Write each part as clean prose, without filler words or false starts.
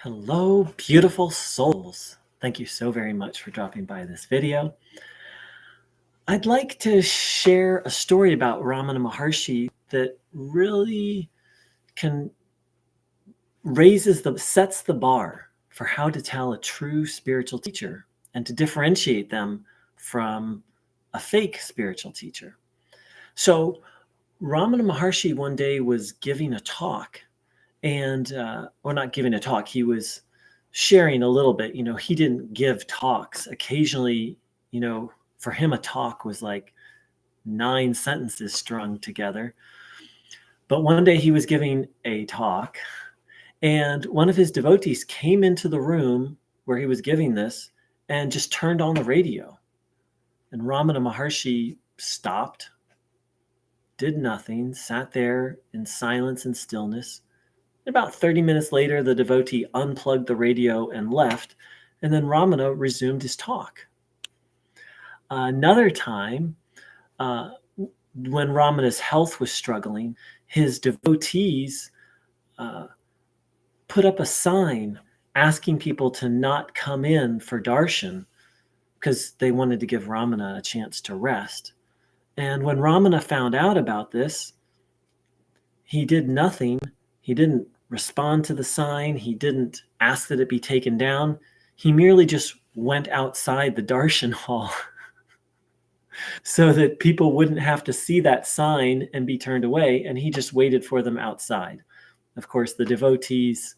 Hello, beautiful souls. Thank you so very much for dropping by this video. I'd like to share a story about Ramana Maharshi that really sets the bar for how to tell a true spiritual teacher and to differentiate them from a fake spiritual teacher. So Ramana Maharshi one day was giving a talk or not giving a talk, he was sharing a little bit. He didn't give talks. Occasionally, for him, a talk was like 9 sentences strung together. But one day he was giving a talk, and one of his devotees came into the room where he was giving this and just turned on the radio. And Ramana Maharshi stopped, did nothing, sat there in silence and stillness. About 30 minutes later, the devotee unplugged the radio and left, and then Ramana resumed his talk. Another time, when Ramana's health was struggling, his devotees put up a sign asking people to not come in for darshan because they wanted to give Ramana a chance to rest. And when Ramana found out about this, he did nothing. He didn't respond to the sign. He didn't ask that it be taken down. He merely just went outside the darshan hall so that people wouldn't have to see that sign and be turned away. And he just waited for them outside. Of course, the devotees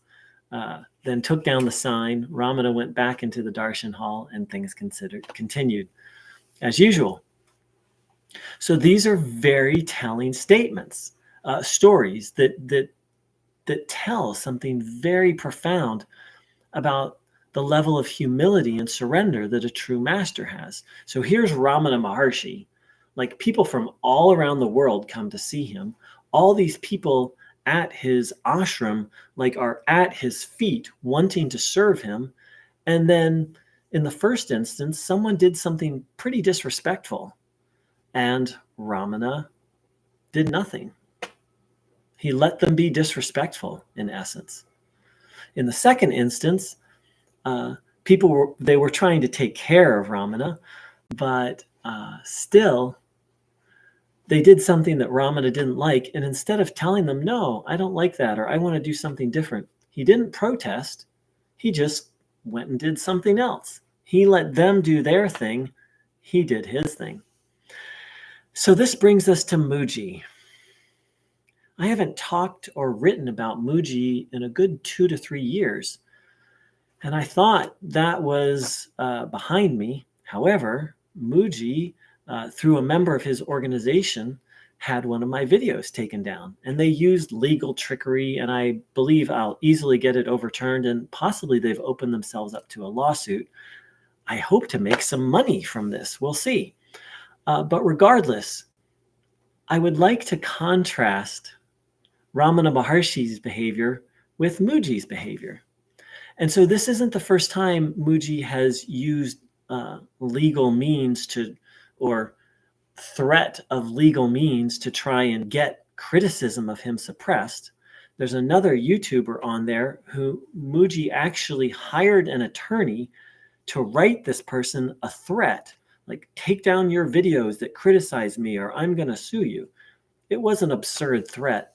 then took down the sign. Ramana went back into the darshan hall, and things continued as usual. So these are very telling statements, stories that tell something very profound about the level of humility and surrender that a true master has. So here's Ramana Maharshi. Like, people from all around the world come to see him. All these people at his ashram are at his feet wanting to serve him. And then in the first instance, someone did something pretty disrespectful, and Ramana did nothing. He let them be disrespectful, in essence. In the second instance, people were trying to take care of Ramana, but still, they did something that Ramana didn't like. And instead of telling them, no, I don't like that, or I want to do something different, he didn't protest. He just went and did something else. He let them do their thing. He did his thing. So this brings us to Mooji. I haven't talked or written about Mooji in a good 2 to 3 years. And I thought that was behind me. However, Mooji, through a member of his organization, had one of my videos taken down. And they used legal trickery, and I believe I'll easily get it overturned, and possibly they've opened themselves up to a lawsuit. I hope to make some money from this. We'll see. But regardless, I would like to contrast Ramana Maharshi's behavior with Mooji's behavior. And so this isn't the first time Mooji has used legal means or threat of legal means to try and get criticism of him suppressed. There's another YouTuber on there who Mooji actually hired an attorney to write this person a threat, like, take down your videos that criticize me or I'm going to sue you. It was an absurd threat.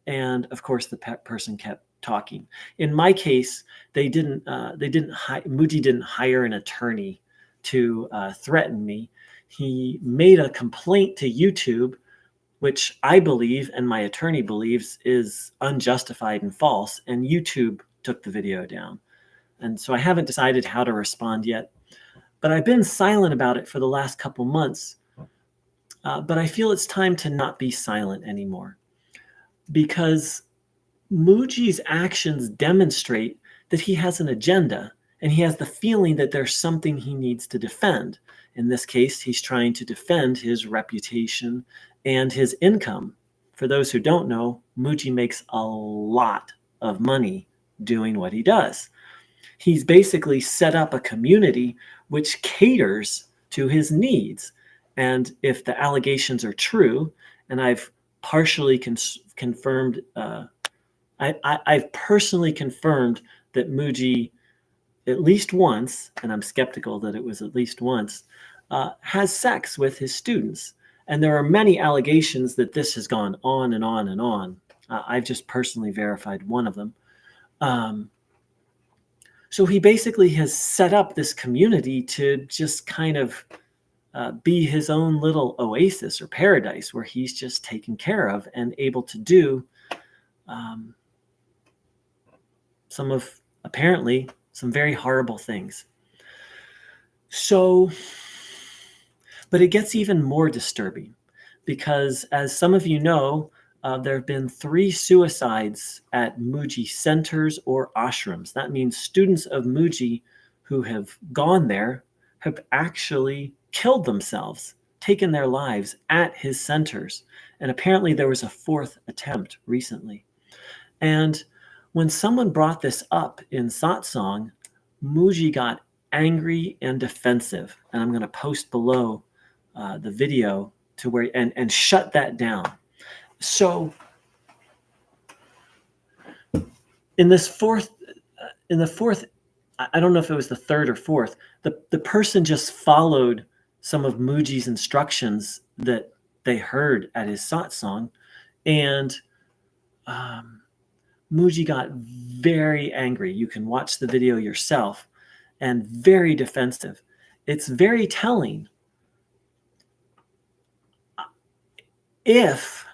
And of course, the person kept talking. In my case, Mooji didn't hire an attorney to threaten me. He made a complaint to YouTube, which I believe and my attorney believes is unjustified and false, and YouTube took the video down. And so I haven't decided how to respond yet, but I've been silent about it for the last couple months. But I feel it's time to not be silent anymore, because Mooji's actions demonstrate that he has an agenda, and he has the feeling that there's something he needs to defend. In this case, he's trying to defend his reputation and his income. For those who don't know, Mooji makes a lot of money doing what he does. He's basically set up a community which caters to his needs. And if the allegations are true, and I've partially confirmed, I've personally confirmed that Mooji, at least once, and I'm skeptical that it was at least once, has sex with his students. And there are many allegations that this has gone on and on and on. I've just personally verified one of them. So he basically has set up this community to just kind of be his own little oasis or paradise where he's just taken care of and able to do apparently some very horrible things. So, but it gets even more disturbing because, as some of you know, there have been 3 suicides at Mooji centers or ashrams. That means students of Mooji who have gone there have actually killed themselves, taken their lives at his centers. And apparently there was a 4th attempt recently. And when someone brought this up in satsang, Mooji got angry and defensive. And I'm going to post below the video to where and shut that down. So in the fourth, I don't know if it was the 3rd or 4th, the person just followed some of Mooji's instructions that they heard at his satsang, and Mooji got very angry. You can watch the video yourself, and very defensive. It's very telling. If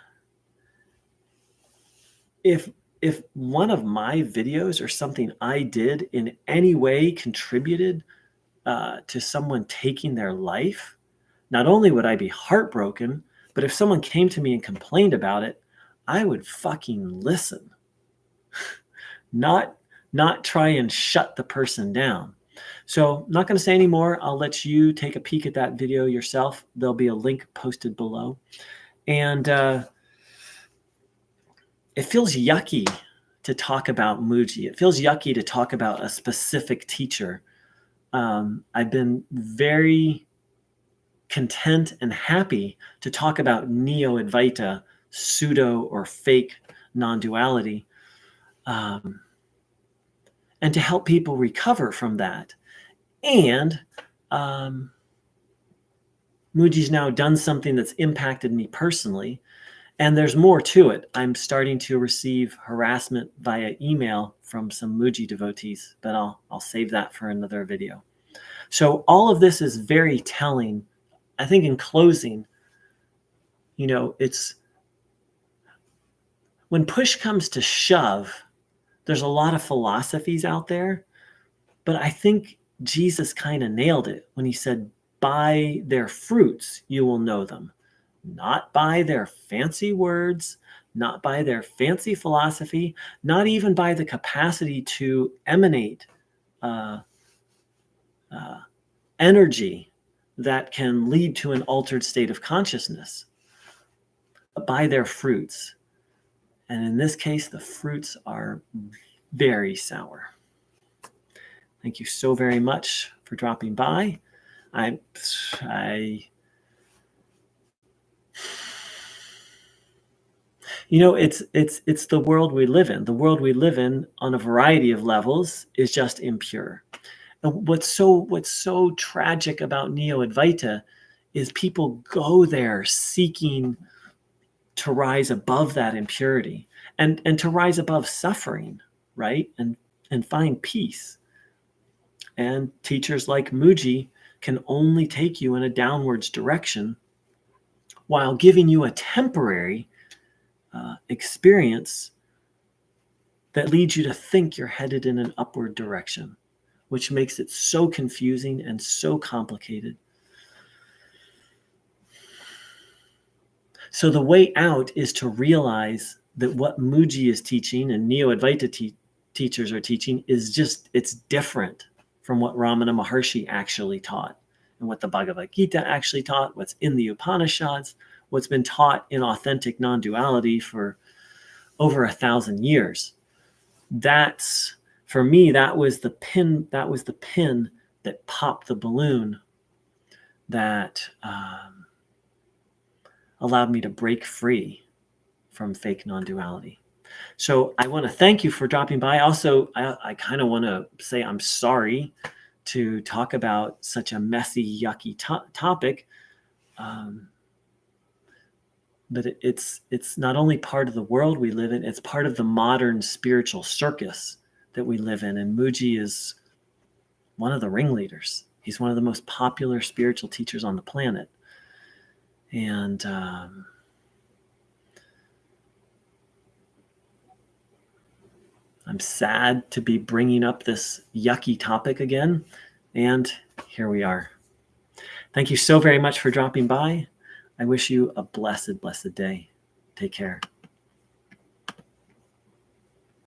one of my videos or something I did in any way contributed to someone taking their life, not only would I be heartbroken, but if someone came to me and complained about it, I would fucking listen. Not try and shut the person down. So I'm not going to say any more. I'll let you take a peek at that video yourself. There'll be a link posted below. And it feels yucky to talk about Mooji. It feels yucky to talk about a specific teacher. I've been very content and happy to talk about Neo-Advaita, pseudo or fake non-duality, and to help people recover from that. And Mooji's now done something that's impacted me personally. And there's more to it. I'm starting to receive harassment via email from some Mooji devotees, but I'll save that for another video. So all of this is very telling. I think in closing, it's when push comes to shove, there's a lot of philosophies out there, but I think Jesus kind of nailed it when he said, by their fruits, you will know them. Not by their fancy words, not by their fancy philosophy, not even by the capacity to emanate energy that can lead to an altered state of consciousness, but by their fruits. And in this case, the fruits are very sour. Thank you so very much for dropping by. It's the world we live in. The world we live in on a variety of levels is just impure. And what's so tragic about Neo-Advaita is people go there seeking to rise above that impurity and to rise above suffering, right? And find peace. And teachers like Mooji can only take you in a downwards direction while giving you a temporary experience that leads you to think you're headed in an upward direction, which makes it so confusing and so complicated. So the way out is to realize that what Mooji is teaching and Neo-Advaita teachers are teaching it's different from what Ramana Maharshi actually taught and what the Bhagavad Gita actually taught, what's in the Upanishads, what's been taught in authentic non-duality for over 1,000 years. That's, for me, that was the pin that popped the balloon that allowed me to break free from fake non-duality. So I want to thank you for dropping by. Also, I kind of want to say I'm sorry to talk about such a messy, yucky topic. But it's not only part of the world we live in, it's part of the modern spiritual circus that we live in. And Mooji is one of the ringleaders. He's one of the most popular spiritual teachers on the planet. And I'm sad to be bringing up this yucky topic again. And here we are. Thank you so very much for dropping by. I wish you a blessed, blessed day. Take care.